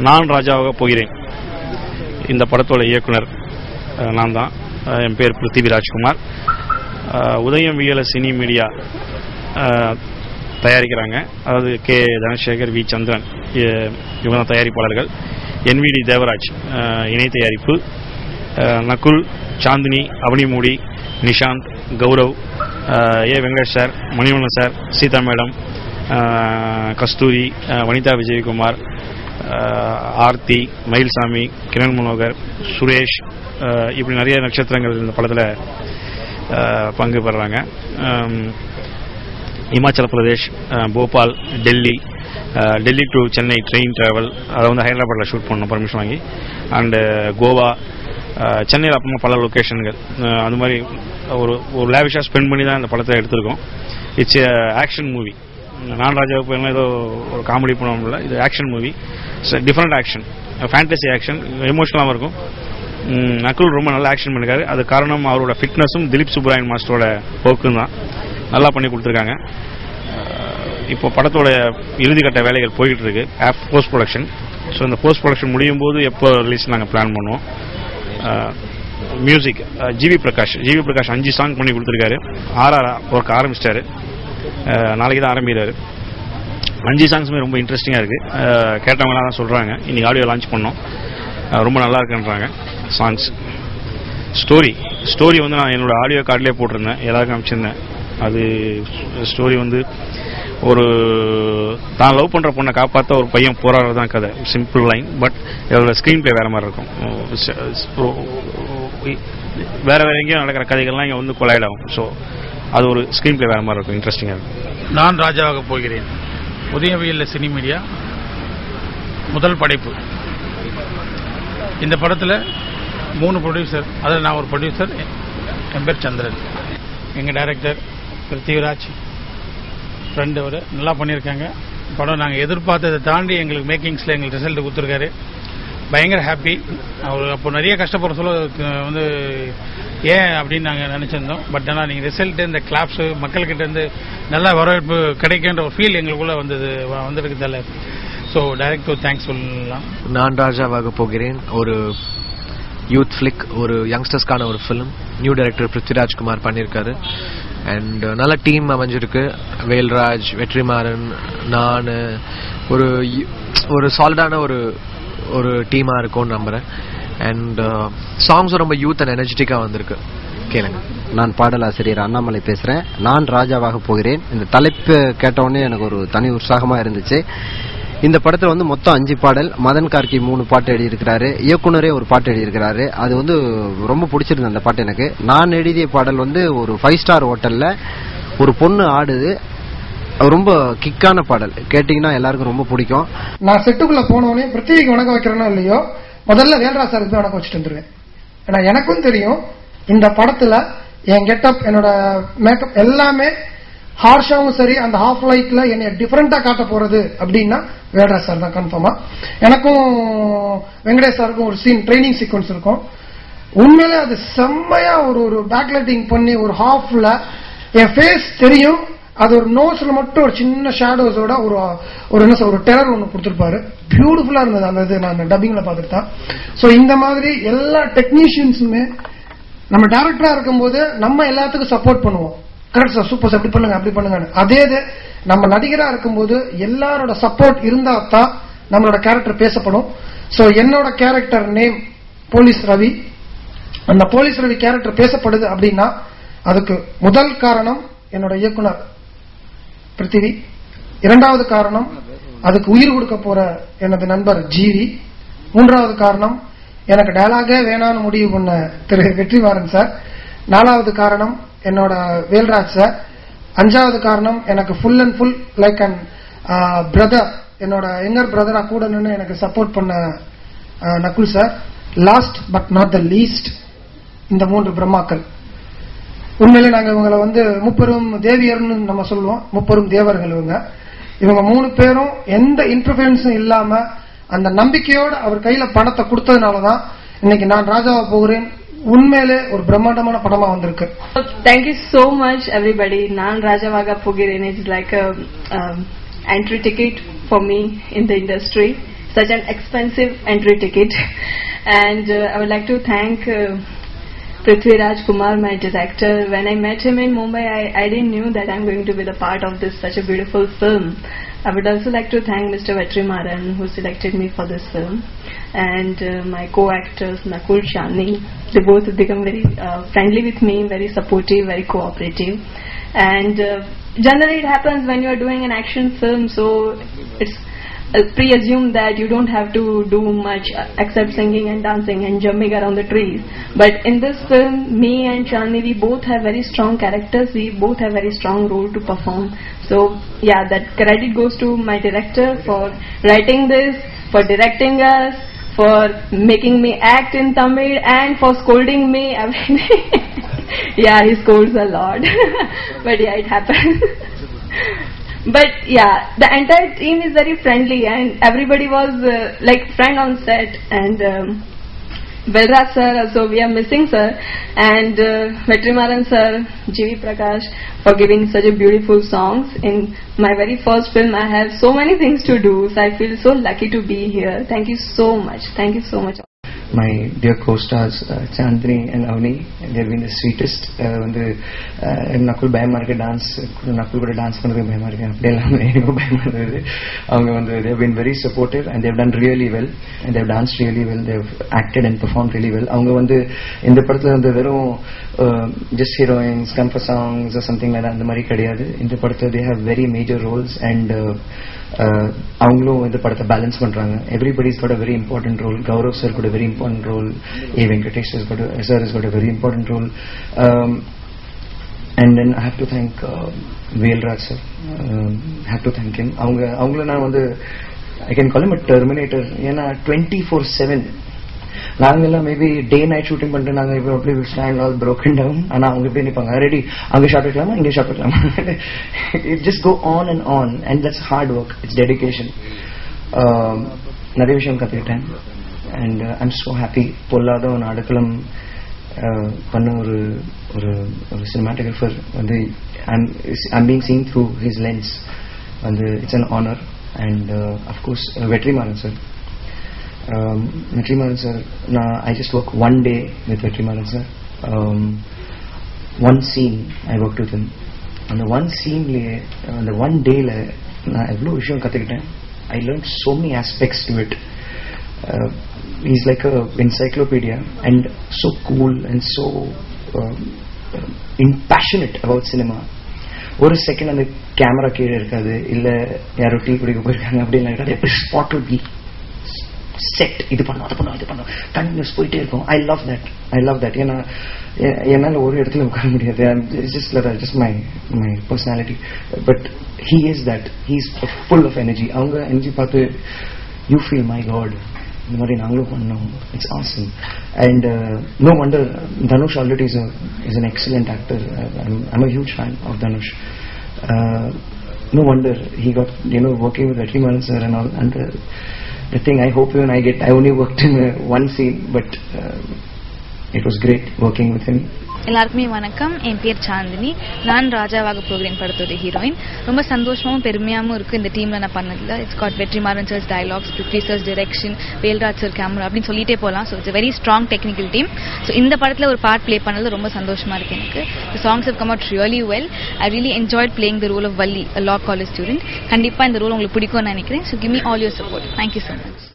நான் ராஜாவாக போகிறேன். இந்த படத்தோட இயக்குனர் நான் தான். என் பேர் பிருத்திவி ராஜ்குமார். உதயம் விஎல்எஸ் சினி மீடியா தயாரிக்கிறாங்க. அதாவது கே தனசேகர், வி சந்திரன் இவங்க தான் தயாரிப்பாளர்கள். என்விடி தேவராஜ் இணை தயாரிப்பு. நகுல், சாந்தினி, அவனிமூடி, Nishanth, Gaurav, A Venkatesh sir, Manivannan sir, Seetha madam, Kasthuri, Vanitha Vijayakumar, Aarthi, Mayilsamy, Kiran Manohar, Suresh, இப்படி நிறைய நட்சத்திரங்கள் இந்த படத்தில் பங்கு பெறாங்க. Himachal Pradesh, Bhopal, Delhi to Chennai train travel, அதை வந்து ஹைதராபாத்தில் ஷூட் பண்ணணும் பர்மிஷன் வாங்கி. அண்டு கோவா, சென்னையில் அப்புறமா பல லொக்கேஷன்கள், அந்த மாதிரி ஒரு லேவிஷாக ஸ்பெண்ட் பண்ணி தான் இந்த படத்தை எடுத்திருக்கோம். It's action movie. நான் ராஜாவுக்கு ஏதோ ஒரு காமெடி பண்ண இது action movie. Different action, fantasy action, எமோஷனலாகவும் இருக்கும். நகுல் ரொம்ப நல்ல ஆக்ஷன் பண்ணிருக்காரு. அது காரணம் அவரோட ஃபிட்னஸும் திலீப் சுப்ராயன் மாஸ்டரோட ஒர்க்கும் தான். நல்லா பண்ணி கொடுத்துருக்காங்க. இப்போ படத்தோட இறுதிக்கட்ட வேலைகள் போய்கிட்டு இருக்கு, போஸ்ட் ப்ரொடக்ஷன். ஸோ இந்த போஸ்ட் ப்ரொடக்ஷன் முடியும் போது எப்போ ரிலீஸ் நாங்கள் பிளான் பண்ணுவோம். மியூசிக் ஜிவி பிரகாஷ் 5 சாங் பண்ணி கொடுத்துருக்காரு. ஒர்க் ஆரம்பிச்சிட்டாரு, நாளைக்கு தான் ஆரம்பிக்கிறாரு. 5 சாங்ஸுமே ரொம்ப இன்ட்ரெஸ்டிங்காக இருக்குது. கேட்டவங்களாம் தான் சொல்கிறாங்க. இன்றைக்கி ஆடியோ லான்ச் பண்ணோம், ரொம்ப நல்லா இருக்குன்றாங்க சாங்ஸ். ஸ்டோரி வந்து நான் என்னோடய ஆடியோ கார்டிலே போட்டிருந்தேன், எல்லாருக்கும் அனுப்பிச்சிருந்தேன். அது ஸ்டோரி வந்து ஒரு தான் லவ் பண்ணுற பொண்ணை காப்பாற்ற ஒரு பையன் போராடுறது தான் கதை. Simple line. பட் இதோட ஸ்க்ரீன் பிளே வேறு மாதிரி இருக்கும். வேறு எங்கேயும் நடக்கிற கதைகள்லாம் இங்கே வந்து கொலைட் ஆகும். ஸோ அது ஒரு ஸ்க்ரீன் பிளே வேறு மாதிரி இருக்கும், இன்ட்ரெஸ்டிங்காக இருக்கும். நான் ராஜாவாக போகிறேன். உதயவியல்ல சினி மீடியா முதல் படைப்பு. இந்த படத்தில் 3 ப்ரொடியூசர், அதில் நான் ஒரு ப்ரொடியூசர், என் பேர் சந்திரன். எங்கள் டைரக்டர் பிருத்திவிராஜ் ஃப்ரெண்டு, அவர் நல்லா பண்ணியிருக்காங்க. படம் நாங்கள் எதிர்பார்த்ததை தாண்டி எங்களுக்கு மேக்கிங்ஸில் எங்களுக்கு ரிசல்ட் கொடுத்துருக்காரு. பயங்கர ஹாப்பி. அவர் அப்போ நிறைய கஷ்டப்படுற சொல்ல வந்து ஏன் அப்படின்னு நாங்கள் நினச்சிருந்தோம். பட் ஆனால் நீங்கள் ரிசல்ட்டு, இந்த கிளாப்ஸு, மக்கள்கிட்ட இருந்து நல்ல வரவேற்பு கிடைக்கின்ற ஒரு ஃபீல் எங்களுக்குள்ளே வந்திருக்குதால ஸோ டைரக்டர் தேங்க்ஸ் சொல்லலாம். நான் ராஜாவாக போகிறேன் ஒரு யூத் ஃபிளிக், ஒரு யங்ஸ்டர்ஸ்க்கான ஒரு ஃபிலிம். நியூ டைரக்டர் பிருத்விராஜ்குமார் பண்ணியிருக்காரு. அண்ட் நல்ல டீம் அமைஞ்சிருக்கு. வேல்ராஜ், வெற்றிமாறன், நான் ஒரு சாலிடான ஒரு டீமாக இருக்கும்னு நம்புகிறேன். அண்ட் சாங்ஸும் ரொம்ப யூத் அண்ட் எனர்ஜெட்டிக்காக வந்திருக்கு. கேளுங்க. நான் பாடலாசிரியர் அண்ணாமலை பேசுகிறேன். நான் ராஜாவாக போகிறேன். இந்த தலைப்பு கேட்டவுடனே எனக்கு ஒரு தனி உற்சாகமாக இருந்துச்சு. இந்த படத்தில் வந்து மொத்தம் 5 பாடல். மதன் கார்கி 3 பாட்டு எழுதியிருக்கிறாரு. இயக்குனரே ஒரு பாட்டு எழுதியிருக்கிறாரு. அது வந்து ரொம்ப பிடிச்சிருந்தது அந்த பாட்டு எனக்கு. நான் எழுதிய பாடல் வந்து ஒரு 5 ஸ்டார் ஹோட்டலில் ஒரு பொண்ணு ஆடுது. ரொம்ப கிக்கான பாடல். கேட்டீங்கன்னா எல்லாருக்கும் ரொம்ப பிடிக்கும். நான் செட்டுக்குள்ள போனோடனே பிருத்திவிக்கு வணக்கம் வைக்கிறேனோ இல்லையோ, முதல்ல வேல்ராஜ் சாருக்கு வணக்கம் வச்சுட்டு வந்துருவேன். ஏன்னா எனக்கும் தெரியும் இந்த படத்துல என் கெட்டப், என்னோட மேக்கப் எல்லாமே ஹார்ஷாவும் சரி, அந்த ஹாஃப் லைட்ல என்னை டிஃபரெண்டா காட்ட போறது அப்படின்னா வேல்ராஜ் சார் தான் கன்ஃபார்மா. எனக்கும் வெங்கடேஷ் சாருக்கும் ஒரு சீன் ட்ரைனிங் சீக்வன்ஸ் இருக்கும். உண்மையிலே அது செம்மையா ஒரு பேக்லைட்டிங் பண்ணி ஒரு ஹாஃப்ல என் ஃபேஸ் தெரியும். அது ஒரு நோஸ்ல மட்டும் ஒரு சின்ன ஷேடோஸோட ஒரு டெரர் ஒன்று கொடுத்துருப்பாரு. பியூட்டிஃபுல்லா இருந்தது அந்த இது. நான் டப்பிங்ல பார்த்துட்டு தான். ஸோ இந்த மாதிரி எல்லா டெக்னீஷியன்ஸுமே நம்ம டைரக்டரா இருக்கும்போது நம்ம எல்லாத்துக்கும் சப்போர்ட் பண்ணுவோம். கரெக்ட் சார், சூப்பர் சார், அப்படி பண்ணுங்க அப்படி பண்ணுங்க. அதே இது நம்ம நடிகரா இருக்கும்போது எல்லாரோட சப்போர்ட் இருந்தா தான் நம்மளோட கேரக்டர் பேசப்படும். ஸோ என்னோட கேரக்டர் நேம் போலீஸ் ரவி. அந்த போலீஸ் ரவி கேரக்டர் பேசப்படுது அப்படின்னா அதுக்கு முதல் காரணம் என்னோட இயக்குனர் பிருத்திவி. 2வது காரணம் அதுக்கு உயிர் கொடுக்க போற எனது நண்பர் ஜிவி. 3வது காரணம் எனக்கு டயலாகே வேணான்னு முடிவு பண்ண திரு வெற்றிமாறன் சார். 4வது காரணம் என்னோட வேல்ராஜ் சார். 5வது காரணம் எனக்கு full and full like and brother, என்னோட யங்கர் பிரதரா கூட நின்று எனக்கு சப்போர்ட் பண்ண Nakul sir. Last but not the least இந்த 3 பிரம்மாக்கள். உண்மையிலே நாங்க இவங்களை வந்து முப்பெரும் தேவியர்னு நம்ம சொல்லுவோம், முப்பெரும் தேவர்கள் இவங்க 3 பேரும் எந்த இன்டர்ஃபரன்ஸும் இல்லாம அந்த நம்பிக்கையோட அவர் கையில பணத்தை கொடுத்ததுனாலதான் இன்னைக்கு நான் ராஜாவா போகிறேன் உண்மையிலே ஒரு பிரம்மாண்டமான படமா வந்திருக்கு. Thank you so much everybody. நான் ராஜாவாக போகிறேன். It's like a entry ticket for me in the industry. such an expensive entry ticket. And I would like to thank Prithviraj Kumar, my director. When I met him in Mumbai, I didn't knew that I'm going to be the part of this such a beautiful film. I would also like to thank Mr. Vetrimaran, who selected me for this film, and my co-actors Nakul, Chandni. They both become very friendly with me, very supportive, very cooperative. And generally it happens when you are doing an action film, so it's pre-assumed that you don't have to do much except singing and dancing and jumping around the trees. But in this film, me and Chandni, we both have very strong characters. We both have very strong role to perform. So yeah, that credit goes to my director for writing this, for directing us, for making me act in Tamil, and for scolding me every day. Yeah, he scolds a lot. But yeah, it happens. But yeah, the entire team is very friendly, and everybody was like friend on set. And Velraj sir, so we are missing sir, and Vetrimaran sir, G.V. Prakash, for giving such a beautiful songs. In my very first film, I have so many things to do, so I feel so lucky to be here. Thank you so much. Thank you so much. My dear co-stars Chandni and Avni, they have been the sweetest. Nakul பயமா இருக்கு dance Nakul கூட dance பண்றது பயமா இருக்கு அப்படியெல்லாம் எனக்கு பயமா இருந்தது அவங்க வந்து they have been very supportive and they have done really well and they have danced really well, they have acted and performed really well. அவங்க வந்து இந்த படத்துல வந்து வெறும் just heroines come for songs or something like that அந்த மாதிரி கிடையாது. இந்த படத்துல they have very major roles and அவங்களும் இந்த படத்தை பேலன்ஸ் பண்றாங்க. Everybody's got a very important role. Gaurav sir got a very important role. A Venkatesh sir has got a very important role. And then I have to thank Velraj sir. Have to thank him. அவங்கள நான் வந்து I can call him a Terminator. ஏன்னா 24/7 நாங்கெல்லாம் maybe day night shooting பண்ணிட்டு நாங்கள் இப்போ அப்படி stand all broken down. ஆனால் அவங்க எப்படி நிற்பாங்க, ரெடி அங்கே ஷார்ட் வைக்கலாமா இங்கே ஷார்ட் வைக்கலாமா, it just go on and on and that's hard work, it's dedication. நிறைய விஷயம் கற்றுக்கிட்டேன் அண்ட் ஐம் ஸோ ஹாப்பி. பொல்லாத ஒரு அடுக்கலம் பண்ண ஒரு ஒரு ஒரு சினிமாட்டோகிராஃபர் வந்து I'm being seen through his lens வந்து it's an honour. And of course Vetrimaaran sir. Vetrimaran sir, I just work one day with Vetrimaran sir. One scene I worked with him. On the one scene, on the one day, நான் எவ்வளோ விஷயம் கற்றுக்கிட்டேன். I learned so many aspects to it. He's like a encyclopedia and so cool and so impassionate about cinema. ஒரு second அந்த camera கீழே இருக்காது, இல்லை யாரோ டீ குடிக்க போயிருக்காங்க அப்படின்னா கிடையாது. ஸ்பாட் வில் பி செட், இது பண்ணோம் அது பண்ணோம் இது பண்ணோம் கண்டினியூஸ் போயிட்டே இருக்கும். I love that. ஏன்னா என்னால் ஒரு இடத்துல உட்கார முடியாது. Just my personality. But he is that. He is full of energy. அவங்க எனர்ஜி பார்த்து யூ ஃபீல் மை காட், இந்த மாதிரி நாங்களும் பண்ணோம். It's awesome. And no wonder Dhanush already is an excellent actor. I'm a huge fan of Dhanush. No wonder he got, working with Vetrimaran sir and all. And the thing I hope when I only worked in one scene, but it was great working with him. எல்லாருக்குமே வணக்கம். என் பேர் சாந்தினி. நான் ராஜாவாக போகிறேன் படத்தோட heroine. ரொம்ப சந்தோஷமாகவும் பெருமையாகவும் இருக்குது இந்த டீமில் நான் பண்ணதில்லை. It's got Vetrimaaran sir's dialogues, Prithvi sir's direction, Velraj sir camera அப்படின்னு சொல்லிட்டே போகலாம். So it's very strong technical team. So இந்த படத்தில் ஒரு பார்ட் ப்ளே பண்ணது ரொம்ப சந்தோஷமாக இருக்குது எனக்கு. The songs have come out really well. I really enjoyed playing the role of Valli, law college student. கண்டிப்பாக இந்த ரோல் உங்களுக்கு பிடிக்கும்னு நினைக்கிறேன். So give me all your support. Thank you so much.